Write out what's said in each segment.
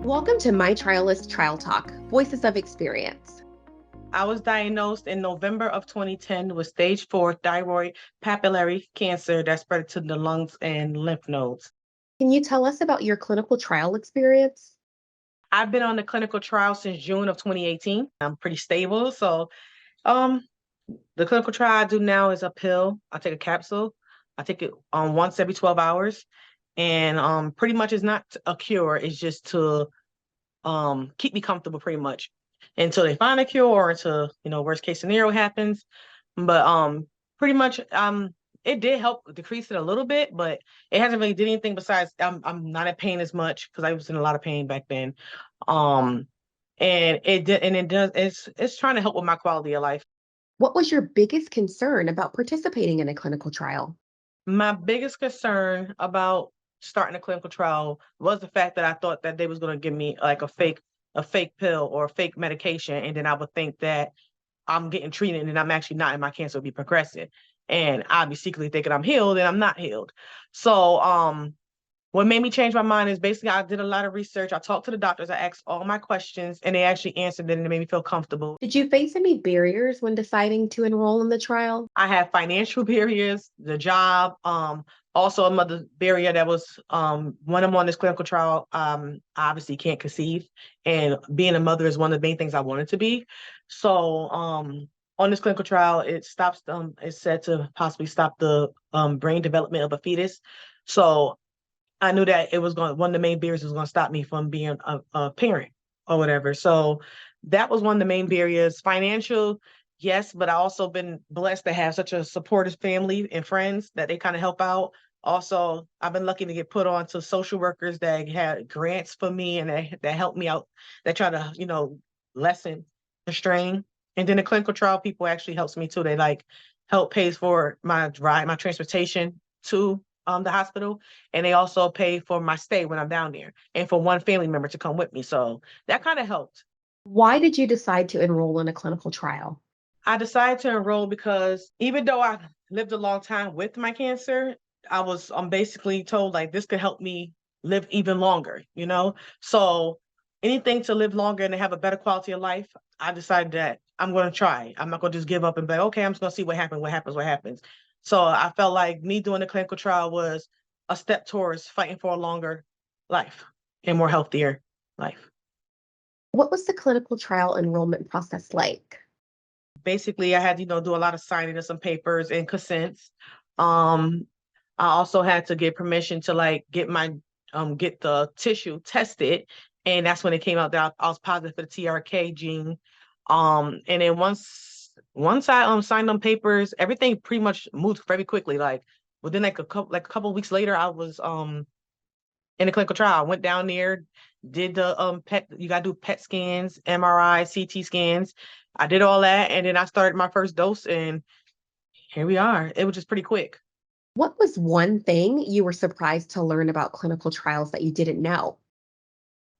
Welcome to myTRIAList Trial Talk, Voices of Experience. I was diagnosed in November of 2010 with stage 4 thyroid papillary cancer that spread to the lungs and lymph nodes. Can you tell us about your clinical trial experience? I've been on the clinical trial since June of 2018. I'm pretty stable. So um, the clinical trial I do now is a pill. I take a capsule. I take it once every 12 hours. And pretty much it's not a cure. It's just to keep me comfortable pretty much until they find a cure or until, worst case scenario happens. But pretty much it did help decrease it a little bit, but it hasn't really did anything besides I'm not in pain as much because I was in a lot of pain back then. Um and it does it's trying to help with my quality of life. What was your biggest concern about participating in a clinical trial? My biggest concern about starting a clinical trial was the fact that I thought that they was going to give me like a fake pill or a fake medication, and then I would think that I'm getting treated and I'm actually not, and my cancer will be progressing. And I'd be secretly thinking I'm healed and I'm not healed. So what made me change my mind is basically I did a lot of research. I talked to the doctors, I asked all my questions, and they actually answered it and it made me feel comfortable. Did you face any barriers when deciding to enroll in the trial? I have financial barriers, the job, also another barrier that was when I'm on this clinical trial, I obviously can't conceive. And being a mother is one of the main things I wanted to be. So on this clinical trial, it's said to possibly stop the brain development of a fetus. So I knew that it was one of the main barriers was gonna stop me from being a parent or whatever. So that was one of the main barriers. Financial, yes, but I also been blessed to have such a supportive family and friends that they kind of help out. Also, I've been lucky to get put on to social workers that had grants for me and that help me out, that try to, lessen the strain. And then the clinical trial people actually helps me too. They like help pays for my ride, my transportation to the hospital, and they also pay for my stay when I'm down there and for one family member to come with me. So that kind of helped. Why did you decide to enroll in a clinical trial? I decided to enroll because even though I lived a long time with my cancer, I'm basically told like this could help me live even longer. So anything to live longer and to have a better quality of life, I decided that I'm going to try. I'm not going to just give up and be like, okay, I'm just going to see what happens, what happens, what happens. So I felt like me doing the clinical trial was a step towards fighting for a longer life and more healthier life. What was the clinical trial enrollment process like? Basically I had to, do a lot of signing of some papers and consents. Um, I also had to get permission to like get the tissue tested, and that's when it came out that I was positive for the TRK gene. And then once I signed them papers, everything pretty much moved very quickly. Like within like a couple of weeks later, I was in the clinical trial. I went down there, did the PET. You gotta do PET scans, MRI, CT scans. I did all that, and then I started my first dose, and here we are. It was just pretty quick. What was one thing you were surprised to learn about clinical trials that you didn't know?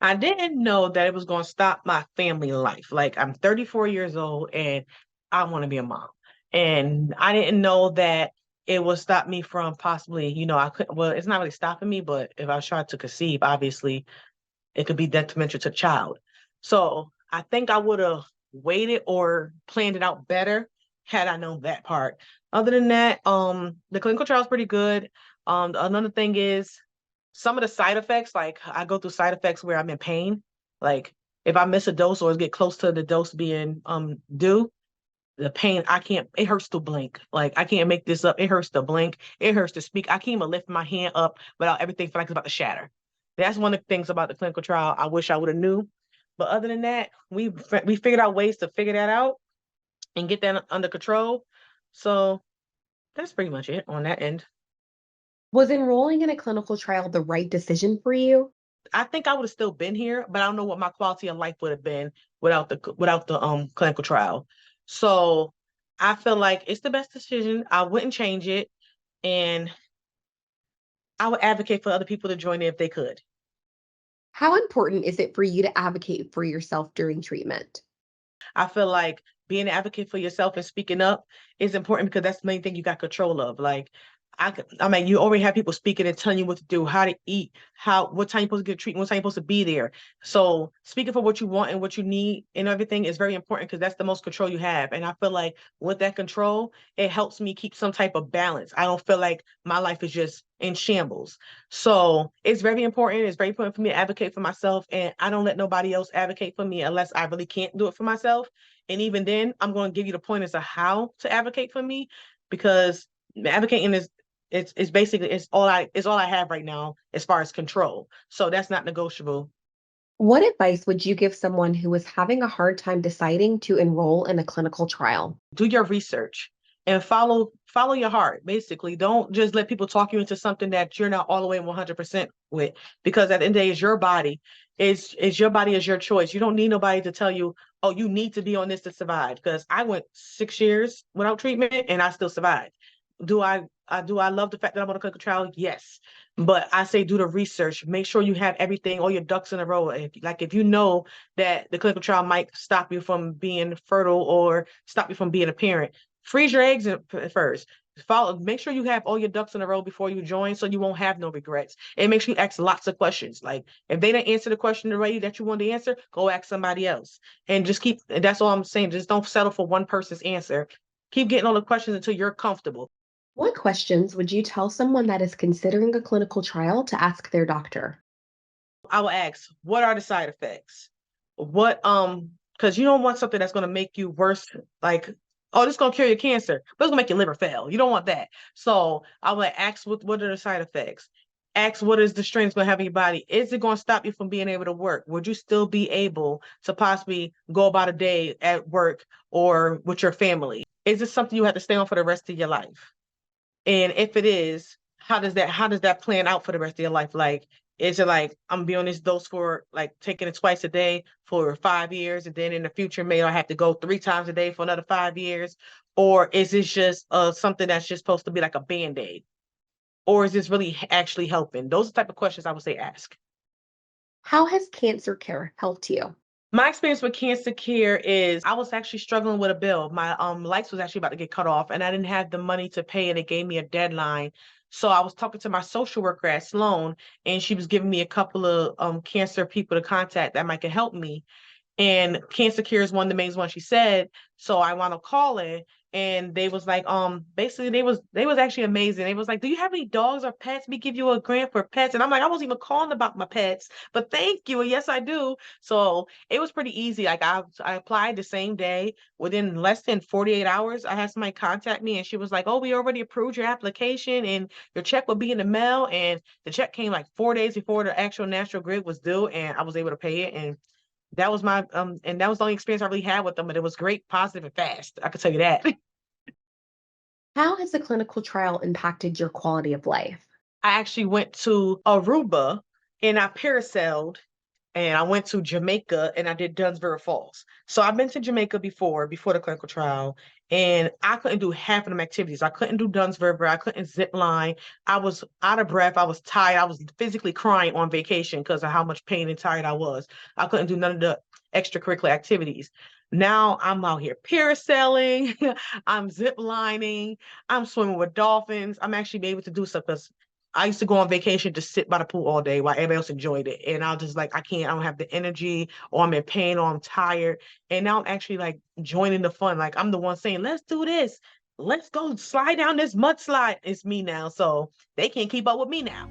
I didn't know that it was going to stop my family life. Like I'm 34 years old and I want to be a mom. And I didn't know that it would stop me from possibly, I could, well, it's not really stopping me, but if I tried to conceive, obviously it could be detrimental to the child. So I think I would have waited or planned it out better had I known that part. Other than that, the clinical trial is pretty good. Another thing is some of the side effects, like I go through side effects where I'm in pain. Like if I miss a dose or get close to the dose being due, the pain, I can't, it hurts to blink. Like I can't make this up. It hurts to blink. It hurts to speak. I can't even lift my hand up without everything feeling like it's about to shatter. That's one of the things about the clinical trial I wish I would have knew. But other than that, we figured out ways to figure that out and get that under control. So that's pretty much it on that end. Was enrolling in a clinical trial the right decision for you? I think I would have still been here, but I don't know what my quality of life would have been without the clinical trial. So I feel like it's the best decision. I wouldn't change it, and I would advocate for other people to join in if they could. How important is it for you to advocate for yourself during treatment? I feel like being an advocate for yourself and speaking up is important because that's the main thing you got control of. Like I mean, you already have people speaking and telling you what to do, how to eat, what time you're supposed to get treatment, what time you're supposed to be there. So speaking for what you want and what you need and everything is very important because that's the most control you have. And I feel like with that control, it helps me keep some type of balance. I don't feel like my life is just in shambles. So it's very important. It's very important for me to advocate for myself. And I don't let nobody else advocate for me unless I really can't do it for myself. And even then, I'm going to give you the pointers of how to advocate for me because advocating is it's basically it's all I have right now as far as control. So that's not negotiable. What advice would you give someone who is having a hard time deciding to enroll in a clinical trial? Do your research and follow your heart. Basically, don't just let people talk you into something that you're not all the way 100% with, because at the end of the day, it's your body. It's your body is your choice. You don't need nobody to tell you, oh, you need to be on this to survive. Because I went 6 years without treatment and I still survived. Do I love the fact that I'm on a clinical trial? Yes. But I say do the research. Make sure you have everything, all your ducks in a row. If you know that the clinical trial might stop you from being fertile or stop you from being a parent, freeze your eggs first. Make sure you have all your ducks in a row before you join so you won't have no regrets. And make sure you ask lots of questions. Like if they didn't answer the question the way that you want to answer, go ask somebody else. And that's all I'm saying. Just don't settle for one person's answer. Keep getting all the questions until you're comfortable. What questions would you tell someone that is considering a clinical trial to ask their doctor? I will ask, what are the side effects? Because you don't want something that's going to make you worse, like, oh, this is going to cure your cancer, but it's going to make your liver fail. You don't want that. So I will ask, what are the side effects? Ask, what is the strain it's going to have in your body? Is it going to stop you from being able to work? Would you still be able to possibly go about a day at work or with your family? Is this something you have to stay on for the rest of your life? And if it is, how does that plan out for the rest of your life? Like, is it like I'm gonna be on this dose for like taking it twice a day for 5 years, and then in the future maybe I have to go 3 times a day for another 5 years? Or is this just something that's just supposed to be like a band-aid? Or is this really actually helping? Those are the type of questions I would say ask. How has cancer care helped you? My experience with cancer care is I was actually struggling with a bill. My lights was actually about to get cut off and I didn't have the money to pay and it gave me a deadline. So I was talking to my social worker at Sloan and she was giving me a couple of cancer people to contact that might can help me. And Cancer Care is one of the main ones she said. So I want to call it. And they was like, basically they was actually amazing. They was like, do you have any dogs or pets? We give you a grant for pets. And I'm like, I wasn't even calling about my pets, but thank you. And yes, I do. So it was pretty easy. Like I applied the same day. Within less than 48 hours, I had somebody contact me and she was like, oh, we already approved your application and your check will be in the mail. And the check came like 4 days before the actual National Grid was due, and I was able to pay it. And that was the only experience I really had with them, but it was great, positive, and fast. I can tell you that. How has the clinical trial impacted your quality of life? I actually went to Aruba and I parasailed, and I went to Jamaica and I did Dunsborough Falls. So I've been to Jamaica before the clinical trial, and I couldn't do half of them activities. I couldn't do Dunsborough, I couldn't zip line. I was out of breath, I was tired, I was physically crying on vacation because of how much pain and tired I was. I couldn't do none of the extracurricular activities. Now I'm out here parasailing, I'm zip lining, I'm swimming with dolphins. I'm actually able to do stuff because I used to go on vacation to sit by the pool all day while everybody else enjoyed it. And I was just like, I don't have the energy, or I'm in pain, or I'm tired. And now I'm actually like joining the fun. Like I'm the one saying, let's do this. Let's go slide down this mudslide. It's me now. So they can't keep up with me now.